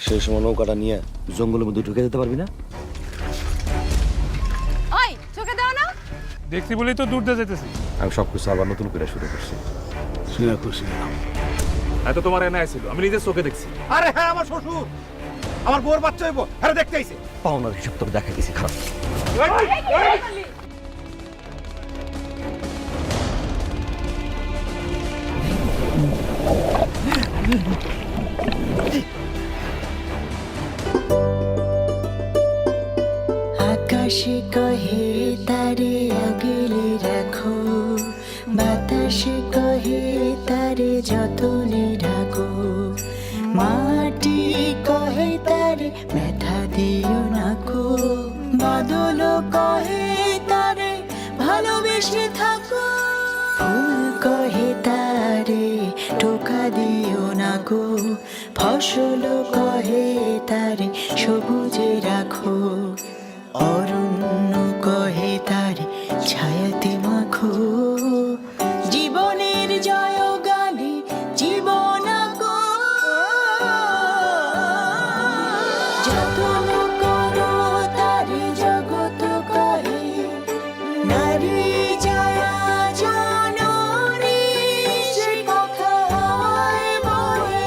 সেই সময় নৌকাটা নিয়ে জঙ্গলের মধ্যে ঢুকে যেতে পারবি না? ওই চোখে দাও না। দেখছি বলেই তো দূর দিয়ে যেতেছি। আমি সবকিছু আবার নতুন করে শুরু করছি। শুনে খুশি। এত তোমার এনে আসছিল, আমি নিজের চোখে দেখছি। আরে হ্যাঁ, আমার শ্বশুর আমার বউর বাচ্চা হইব, আরে দেখতে আইছে। পাওনার হিসাব তোকে দেখাই দিছি খারাপ। আকাশে কহে তারে আগলে রাখো, বাতাসে কহে তারে যতনে রাখো, মাটি কহে তারে ব্যথা দিও নাকো, বাদল কহে তারে ভালোবেসে থাকো, ফুল কহে তারে টোকা দিও নাকো, ফসল কহে তারে সবুজে রাখো, অরণ্য কহে তারে ছায়াতে মাখো, জীবনের জয় গানে জীবন গো, যতন করো তারে জগৎ কহে, নারী জয়া জননী সে কথা হয় বলে।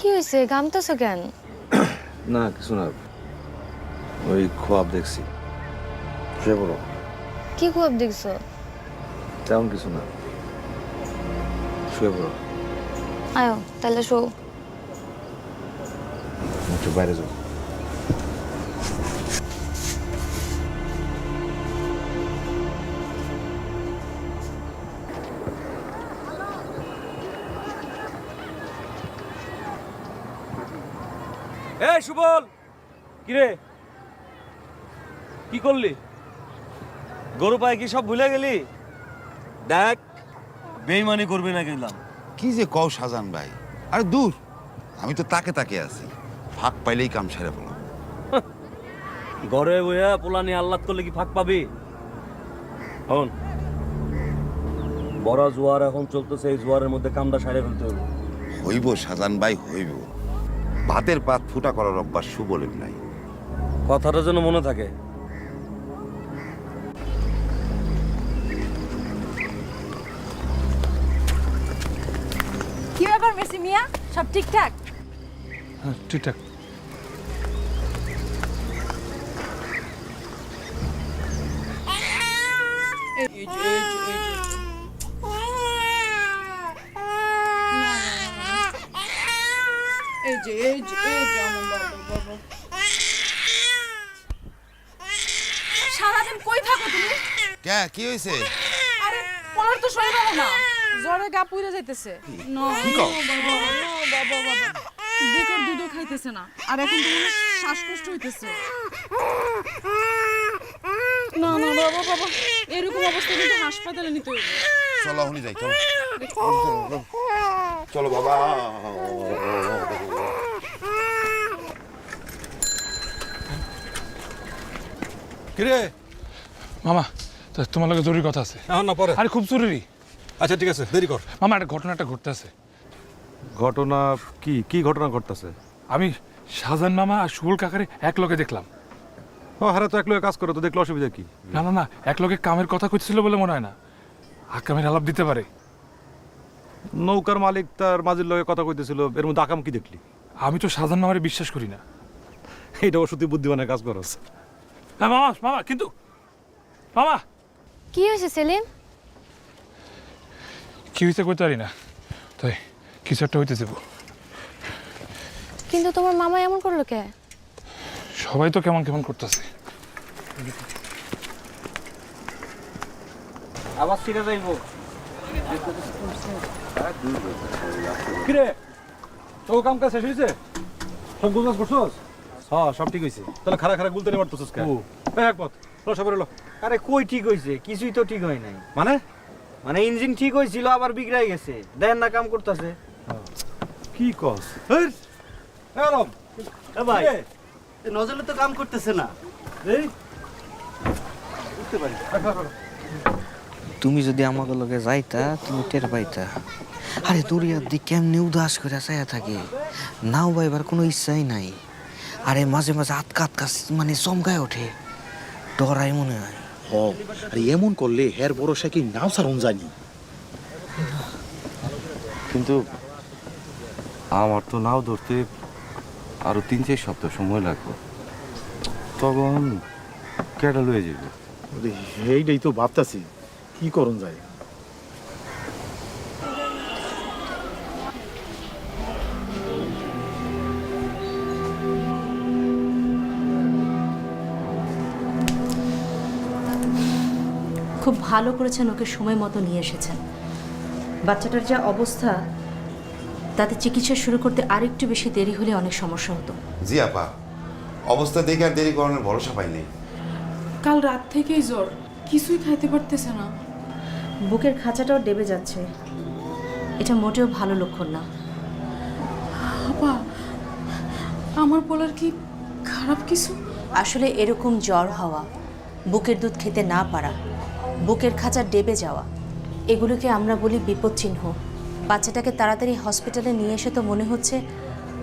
কি হয়েছে, গামতেছো কেন? না কিছু না, ওই খোয়াব দেখছি। শুয়ে পড়ো। কি খুব দেখছো? তেমন কিছু না, শুয়ে পড়ো। আয়ো তাহলে শো। একটু বাইরে যাও। এই সুবল, কিরে কি করলি? গরু পায়ে কি সব ভুলে গেলি? দেখ বেইমানি করবি না গেলাম। কি যে কও সাজান ভাই, আরে দূর, আমি তো তাকে তাকে আছি, ফাঁক পাইলেই কাম সেরে বলো। ঘরে বইয়া পোলা নিয়ে আহ্লাদ করলে কি ফাঁক পাবি? হন বড় জোয়ার এখন চলতেছে, এই জোয়ারের মধ্যে কামটা সারে ফেলতে হবে। হইব সাজান ভাই হইব, ভাতের পাত ফুটা করার অভ্যাস সুবলের নাই। কথাটা যেন মনে থাকে। কি ব্যাপার মেসি মিয়া, সব ঠিকঠাক? হ্যাঁ ঠিকঠাক। সারাদিন কই থাকো তুমি? কে কি হয়েছে? আরে পোলার তো শরীর ভালো না, জ্বরে গা পুড়ে যাইতেছে। কি কও? বুকের দুধও খাইতেছে না, আর এখন তো মনে হয় শ্বাসকষ্ট হইতেছে। না না বাবা বাবা, এরকম অবস্থা কিন্তু হাসপাতালে নিতে হইবে। চলো হুনি যাই, চলো চলো বাবা। কিরে মামা, তো তোমার লগে জরুরি কথা আছে। এখন না পরে? আরে খুব জরুরি। আচ্ছা ঠিক আছে, দেরি কর। মামা একটা ঘটনাটা ঘটতেছে। ঘটনা কি? কি ঘটনা ঘটতেছে? আমি শাহজাহান মামা আর সুবল কাকারে এক লগে দেখলাম। ও হারা তো এক লোকে কাজ করো তো দেখলো অসুবিধা কি? না না না, এক লোকে কামের কথা কইছিল বলে মনে হয় না। আকামের আলাপ দিতে পারে। নৌকার মালিক তার মাঝির লগে কথা কইতেছিল, এর মধ্যে আকাম কি দেখলি? আমি তো সাধারণ নামারে বিশ্বাস করি না। এইটা ওষুধি বুদ্ধিমানের কাজ করস। হ্যাঁ মামা, মামা কিন্তু মামা কি হয়েছে সেলিম? কি হয়েছে কইতে পারি না, তাই কিছু একটা হইতে যাবো। কিন্তু তোমার মামা এমন করলো কে? সবাই তো কেমন কেমন করতেছে। আবার সিরে যাইবো। কিরে তো কাম কাজ শেষ হয়েছে? সব গুজবাজ করছস? হ্যাঁ সব ঠিক হয়েছে। তাহলে খারা খারা গুলতে নিয়ে মারতেছস কেন? এক পথ লো সবাই লো। আরে কই ঠিক হইছে? কিছুই তো ঠিক হয় নাই। মানে মানে ইঞ্জিন ঠিক হইছিল আবার বিগড়াই গেছে। দেখেন না কাম করতেছে। কি কস? এই আলম এ ভাই, নজলে তো কাম করতেছে না। এই বুঝতে পারি। তুমি যদি আমাকে লগে যাইতা তুমি টের পাইতা। আরে দরিয়ার দিক কেমনি উদাস করে চাইয়া থাকে, নাও বাইবার কোনো ইচ্ছাই নাই। আরে মাঝে মাঝে আটকা আটকা মানে চমকায় ওঠে, ডরাই মনে হয়। আরে এমন করলে হের ভরসা কি নাও সারুন জানি। কিন্তু আমার তো নাও ধরতে আরো 3-4 সপ্তাহ সময় লাগবে, তখন কেডা লয়ে যাবে? এইটাই তো ভাবতাছি কি করুন যায়। খুব ভালো করেছেন ওকে সময় মতো নিয়ে এসেছেন। বাচ্চাটার যা অবস্থা, তাতে চিকিৎসা শুরু করতে আরেকটু বেশি দেরি হলে অনেক সমস্যা হতো। জি আপা, অবস্থা দেখে আর দেরি করানোর ভরসা পাইনি। কাল রাত থেকেই জ্বর, কিছুই খাইতে পারতেছে না। বুকের খাঁচাটাও ডেবে যাচ্ছে, এটা মোটেও ভালো লক্ষণ না। আপা, আমার বলার কি খারাপ কিছু? আসলে এরকম জ্বর হওয়া, বুকের দুধ খেতে না পারা, বুকের খাঁচা ডেবে যাওয়া, এগুলোকে আমরা বলি বিপদ চিহ্ন। বাচ্চাটাকে তাড়াতাড়ি হসপিটালে নিয়ে এসে তো মনে হচ্ছে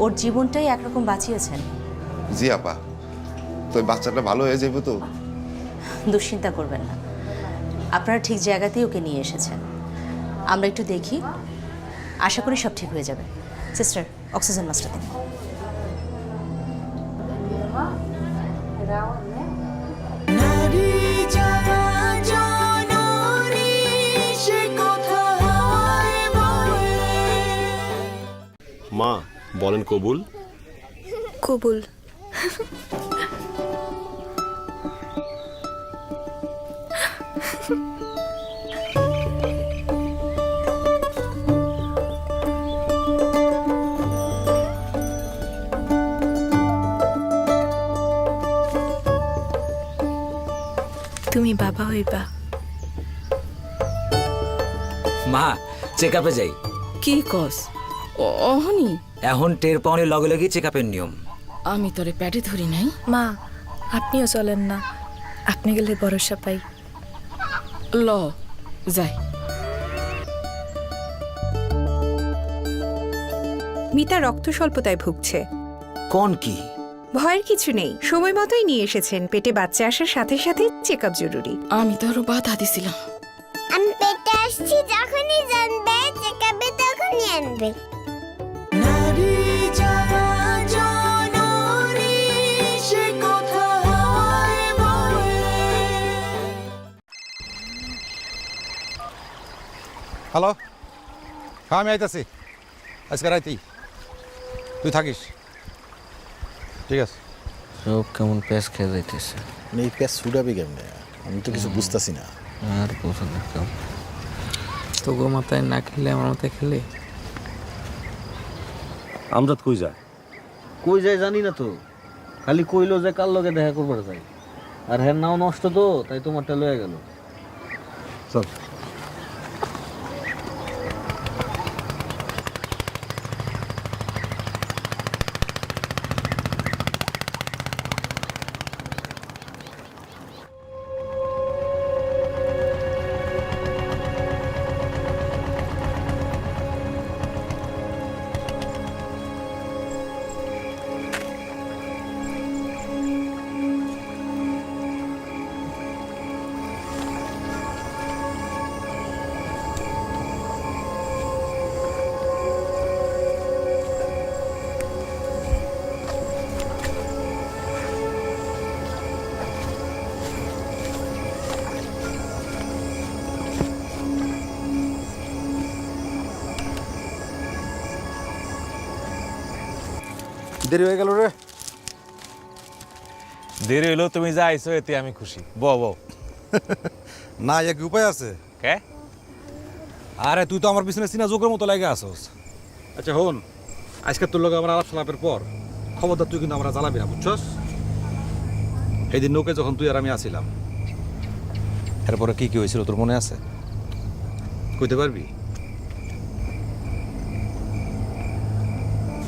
ওর জীবনটাই একরকম বাঁচিয়েছেন। জি আপা, তো বাচ্চাটা ভালো হয়ে যাবে তো? দুশ্চিন্তা করবেন না, আপনারা ঠিক জায়গাতেই ওকে নিয়ে এসেছেন। আমরা একটু দেখি, আশা করি সব ঠিক হয়ে যাবে। সিস্টার, অক্সিজেন মাস্কটা দিন। নারী যারা জননী সে কথা হয় বলে। মা বলেন কবুল। কবুল। তুমি বাবা হইবা। মা, চেকআপে যাই। কি কস? অহনি এখন টের পাওয়ার লগে লগে চেকআপের নিয়ম। আমি তোরে পেটে ধরি নাই। মা, আপনিও চলেন না, আপনি গেলে ভরসা পাই। ল যাই। মিতা রক্ত স্বল্পতায় ভুগছে। কোন কি? ভয়ের কিছু নেই, সময় মতোই নিয়ে এসেছেন। পেটে বাচ্চা আসার সাথে সাথে চেকআপ জরুরি। আমি তো আরো বাধা দিছিলাম। আমি পেটে আসছি, যখনই জানবে চেকাবে তখনই আনবে। নারী যারা জননী সে কথা হয় বলে। হ্যালো, হ্যাঁ আমি আইতাছি আজকে রাইতেই, তুই থাকিস। ঠিক আছে। সব কেমন প্যাস খেয়ে যাইতেছে। এই প্যাস ছুটাবি কেমনে? আমি তো কিছু বুঝতেছি না। আর বোঝা দেখতাম তো গো মাথায় না খেলে আমার মাথায় খেলে। আমজাদ কই যায়? কই যায় জানি না তো, খালি কইলো যে কার লগে দেখা করবার যায়। আর হ্যাঁ নাও নষ্ট তো, তাই তোমারটা লয়ে গেল। চল। দেরি হয়ে গেল রে। দেরি হইলেও তুমি যা আইছো এতে আমি খুশি। বউ না এক উপায় আছে। কে? আরে তুই তো আমার পিছনে চিনা যোগের মতো লাগে আসোস। আচ্ছা হন, আজকে তোর লগে আমার আলাপ সালাপের পর খবরদার তুই কিন্তু আমরা জ্বালাবি না, বুঝছস? সেই দিন নৌকে যখন তুই আর আমি আসিলাম, এরপরে কি কি হয়েছিল তোর মনে আছে? কইতে পারবি?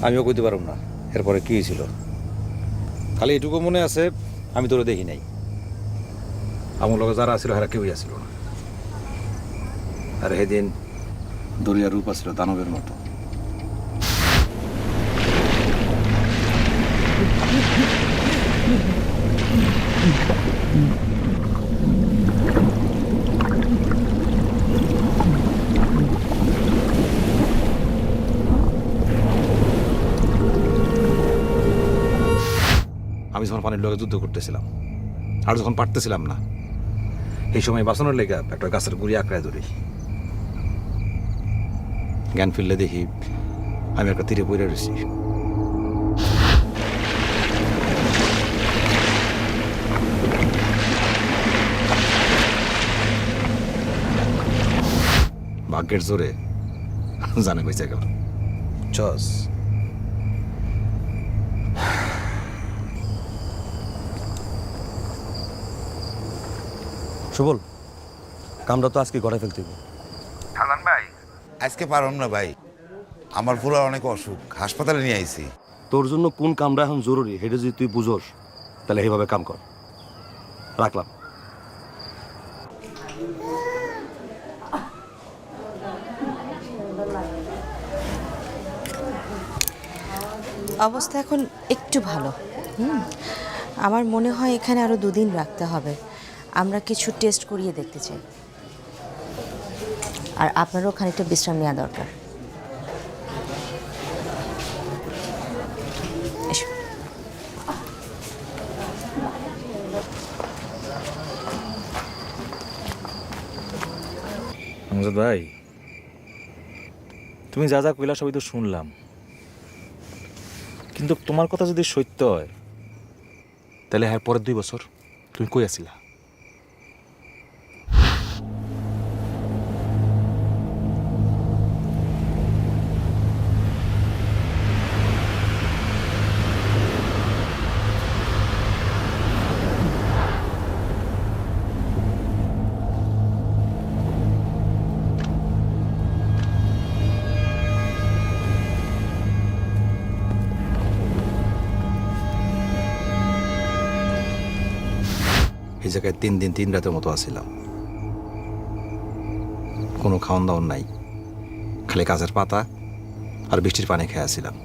আমিও কইতে পারব না এরপরে কি হয়েছিল। খালি এটুকু মনে আছে, আমি তোরে দেখি নাই। আমার লগে যারা আসছিল হেরা কেউই আসছিল না। আর সেদিন দরিয়া রূপ আসছিল দানবের মতো। আমি যখন পানির লগে যুদ্ধ করতেছিলাম আর যখন পারতেছিলাম না, এই সময় বাঁচানোর লেগে একটা গাছের গুড়ি আঁকড়ায় ধরি। জ্ঞান ফিরলে দেখি আমি একটা তীরে পড়ে রয়েছি। ভাগ্যের জোরে জানে বেঁচে গেল। চস সুবল, কামটা তো আজকে করে ফেলতে হবে। হাসান ভাই, আজকে পারম না ভাই, আমার পুরা অনেক অসুখ, হাসপাতালে নিয়ে আইছি। তোর জন্য কোন কামটা এখন জরুরি সেটা যদি তুই বুঝোস তাহলে এইভাবে কাম কর। রাখলাম। অবস্থা এখন একটু ভালো। আমার মনে হয় এখানে আরও 2 দিন রাখতে হবে। আমরা কিছু টেস্ট করিয়ে দেখতে চাই, আর আপনারও খানিকটা বিশ্রাম নেওয়া দরকার। এসো। আমজাদ ভাই, তুমি যা যা কইলা সবই তো শুনলাম, কিন্তু তোমার কথা যদি সত্য হয় তাহলে হ্যাঁ পরের 2 বছর তুমি কই আছিলা? এই জায়গায় 3 দিন 3 রাতের মতো আসছিলাম। কোনো খাওয়ান দাওয়ান নাই, খালি গাছের পাতা আর বৃষ্টির পানি খেয়ে আসছিলাম।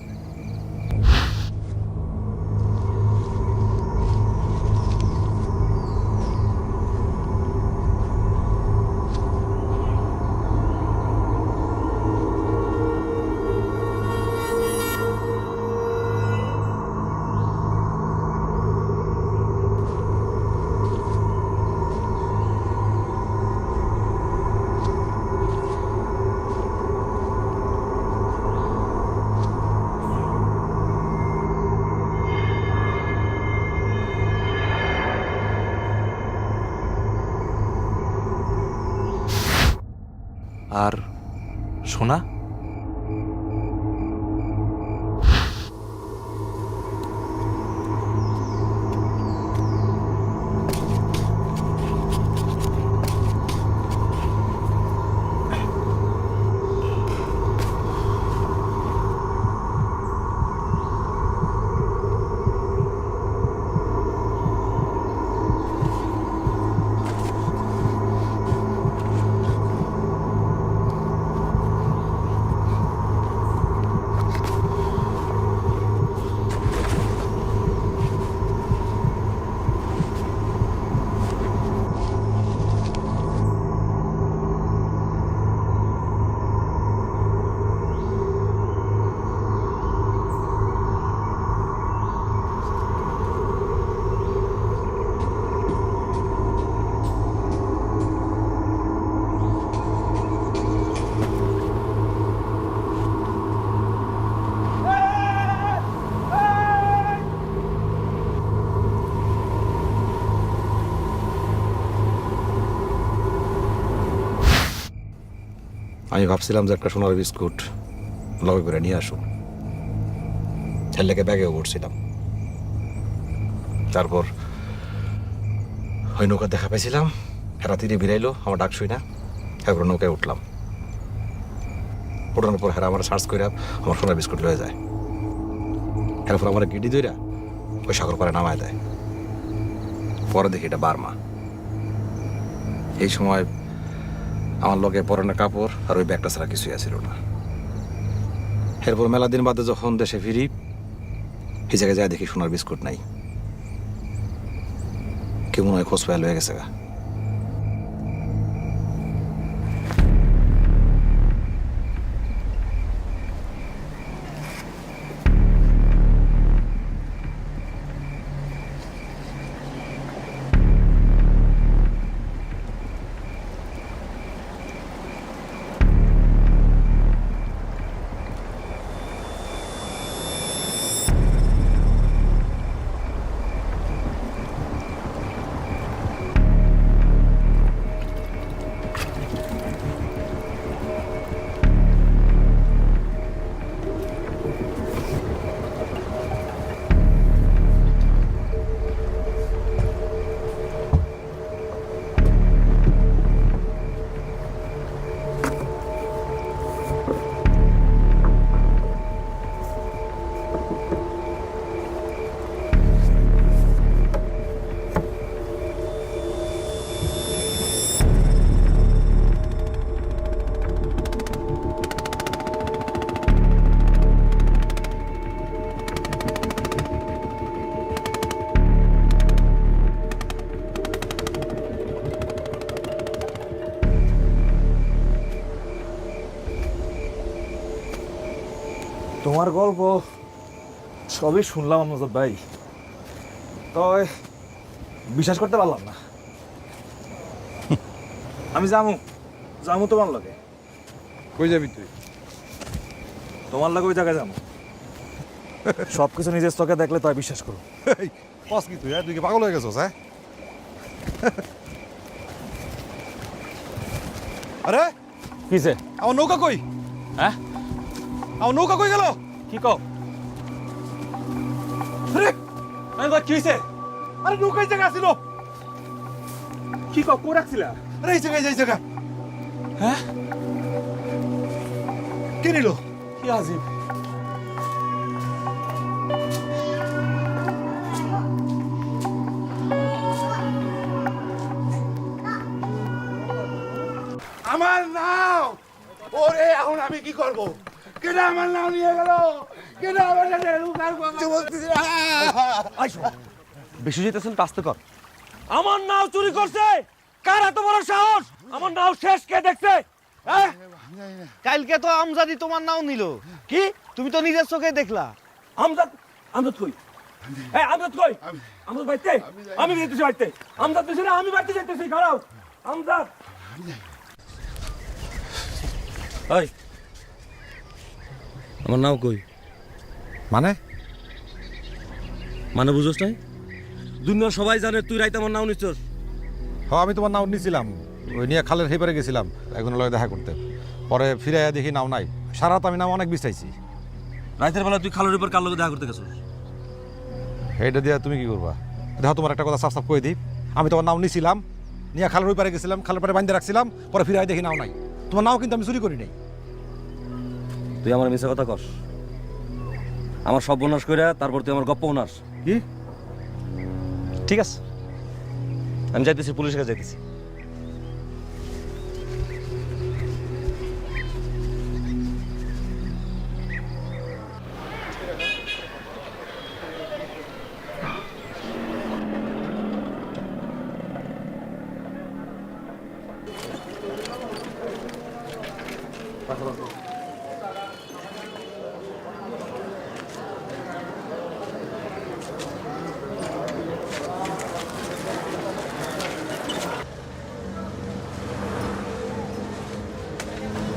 আর সোনা? আমি ভাবছিলাম যে একটা সোনার বিস্কুট লগে করে নিয়ে আসুন, ছেলেকে ব্যাগেও উঠছিলাম। তারপর ওই নৌকা দেখা পাইছিলাম, হেরা তীরে বিরাইলো, আমার ডাক শুই না, এরপর নৌকায় উঠলাম। ওঠানোর পর হেরা আমার সার্চ করে আমার সোনার বিস্কুট লয়ে যায়। এরপর আমার গিডি দইরা ওই সাগর পাড়ে নামায় দেয়। পরে দেখি এটা বার্মা। এই সময় আমার লগে পরনের কাপড় আর ওই ব্যাগটা ছাড়া কিছুই আসছিল না। এরপর মেলা দিন বাদে যখন দেশে ফিরি, এই জায়গায় যায় দেখি সোনার বিস্কুট নাই। কেমন হয় খোঁজ পায় লয়ে গেছে গা। তোমার গল্প সবই শুনলাম আমজাদ ভাই, তবে বিশ্বাস করতে পারলাম না। আমি যামু তোমার লগে। কই যাবি তুই? তোমার লগে ওই জায়গায় যাবো। সবকিছু নিজের চোখে দেখলে তাই বিশ্বাস করো। কস কি তুই? তুই কি পাগল হয়ে গেছস? হ্যাঁ, আরে কিসে? আমার নৌকা কই? হ্যাঁ, আমার নৌকা কই গেল? কি কও? আরে কি হয়েছে? আরে নৌকা এই জায়গা ছিল। কি কও? কো রাখছিলা? আরে এই জায়গা। হ্যাঁ, কে নিল? কি আজিব। আমার নাও। ওরে এখন আমি কি করব? কেন আমার নাও নিয়ে গেল? কেন আমার সাথে লুকার কথা বলছিস? আইসো, বেশি যেতেছেন কাস্তে কর। আমার নাও চুরি করছে, কার এত বড় সাহস? আমার নাও শেষ কে দেখছে? হ্যাঁ, কালকে তো আমজাদি তোমার নাও নিল। কি তুমি তো নিজের চোখে দেখলা? আমজাদ কই? এই আমজাদ কই? আমজাদ বাইতে? আমি যেতেছি বাইতে। আমজাদ দিছে না, আমি বাইতে যেতেছি। খারাপ আমজাদ। এই আমার নাও কই? মানে বুঝোস নাই? দুনিয়ার সবাই জানে তুই রাইতে আমার নাও নিচ্ছস। হ্যাঁ, আমি তোমার নাও নিছিলাম, ওই নিয়ে খালের হেপারে গেছিলাম একজনের লগে দেখা করতে। পরে ফিরে দেখি নাও নাই। সারা রাত আমি নাও অনেক বিচাইছি। রাতের বেলা তুই খালের উপর কার লগে দেখা করতে গেছস? এইটা দিয়া তুমি কি করবা? দেখো, তোমার একটা কথা সাফ সাফ করে দিই, আমি তোমার নাও নিছিলাম, নিয়ে খালের ওই পারে গেছিলাম, খালের পারে বাঁধতে রাখছিলাম, পরে ফিরে দেখি নাও নাই। তোমার নাও কিন্তু আমি চুরি করি নাই। তুই আমার মিছে কথা কস। আমার সব বনাশ কইরা তারপর তুই আমার গপ্প বনাস। কি? ঠিক আছে, আমি যাইতেছি, পুলিশের কাছে যাইতেছি।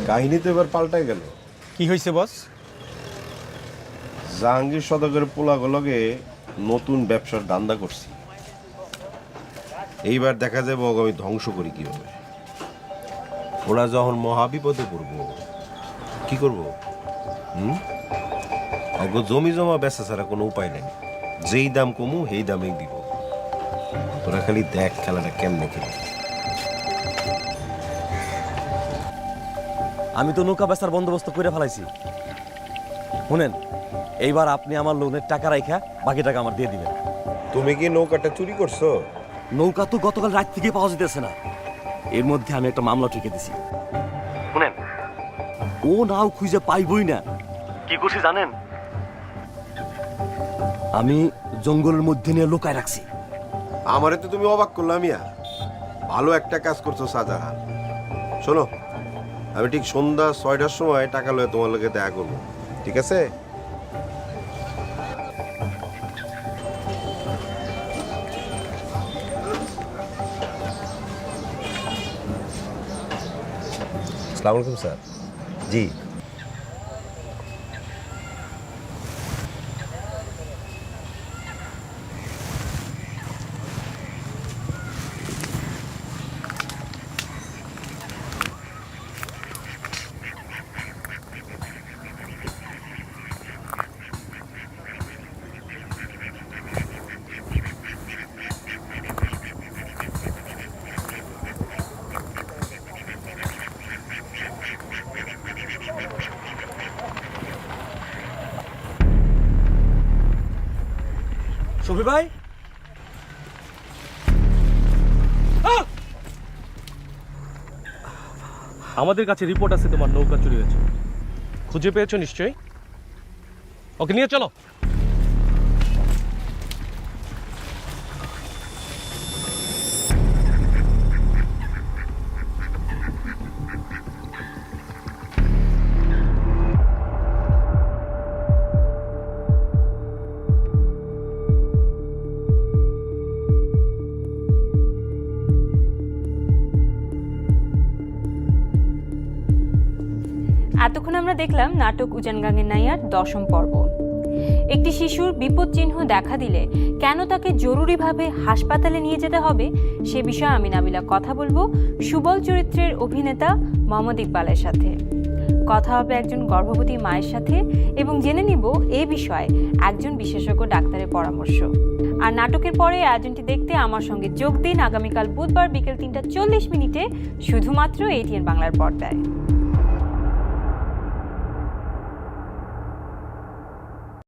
কাহিনী তো এবার পাল্টাই গেল। কি হয়েছে বস? জাহাঙ্গীর সদকের পোলাগুলোকে নতুন ব্যবসার ধান্দা করছি। এইবার দেখা যাবে ওকে আমি ধ্বংস করি কিভাবে। ওরা যখন মহা বিপদে পড়বো কি করব? অগো জমি জমা বেচা ছাড়া কোনো উপায় নেই। যেই দাম কমু সেই দামেই দিব। তোরা খালি দেখ খেলাটা কেমনে খেলি। আমি তো নৌকা বেচার বন্দোবস্ত করে ফেলাইছি। শুনেন, এইবার আপনি আমার লোনের টাকা রাইখা বাকি টাকা আমার দিয়ে দিবেন। তুমি কি নৌকাটা চুরি করছো? নৌকা তো গতকাল রাত থেকে পাওয়া যেতেছে না। এর মধ্যে আমি একটা মামলা ঠেকে দিছি। শুনেন, ও নাও খুঁজে পাইবই না। কি করছি জানেন? আমি জঙ্গলের মধ্যে নিয়ে লুকায় রাখছি। আমারে তো তুমি অবাক করলাম মিয়া। ভালো একটা কাজ করছো শাহজাহান। শোনো, আমি ঠিক সন্ধ্যা 6টার সময় টাকা লয়ে তোমার লগে দেখা করবো, ঠিক আছে? আসসালামু আলাইকুম স্যার। জি, শফি ভাই, আমাদের কাছে রিপোর্ট আছে তোমার নৌকা চুরি হয়েছে। খুঁজে পেয়েছো নিশ্চয়ই? ওকে নিয়ে চলো। এতক্ষণ আমরা দেখলাম নাটক উজান গাঙের নাইয়ার 10ম পর্ব। একটি শিশুর বিপদ চিহ্ন দেখা দিলে কেন তাকে জরুরিভাবে হাসপাতালে নিয়ে যেতে হবে সে বিষয়ে আমি নাবিলা কথা বলবো সুবল চরিত্রের অভিনেতা মোহাম্মদ ইকবালের সাথে। কথা হবে একজন গর্ভবতী মায়ের সাথে এবং জেনে নিব এ বিষয়ে একজন বিশেষজ্ঞ ডাক্তারের পরামর্শ। আর নাটকের পরে আয়োজনটি দেখতে আমার সঙ্গে যোগ দিন আগামীকাল বুধবার বিকেল 3টা 40 মিনিটে শুধুমাত্র ATN বাংলার পর্দায়।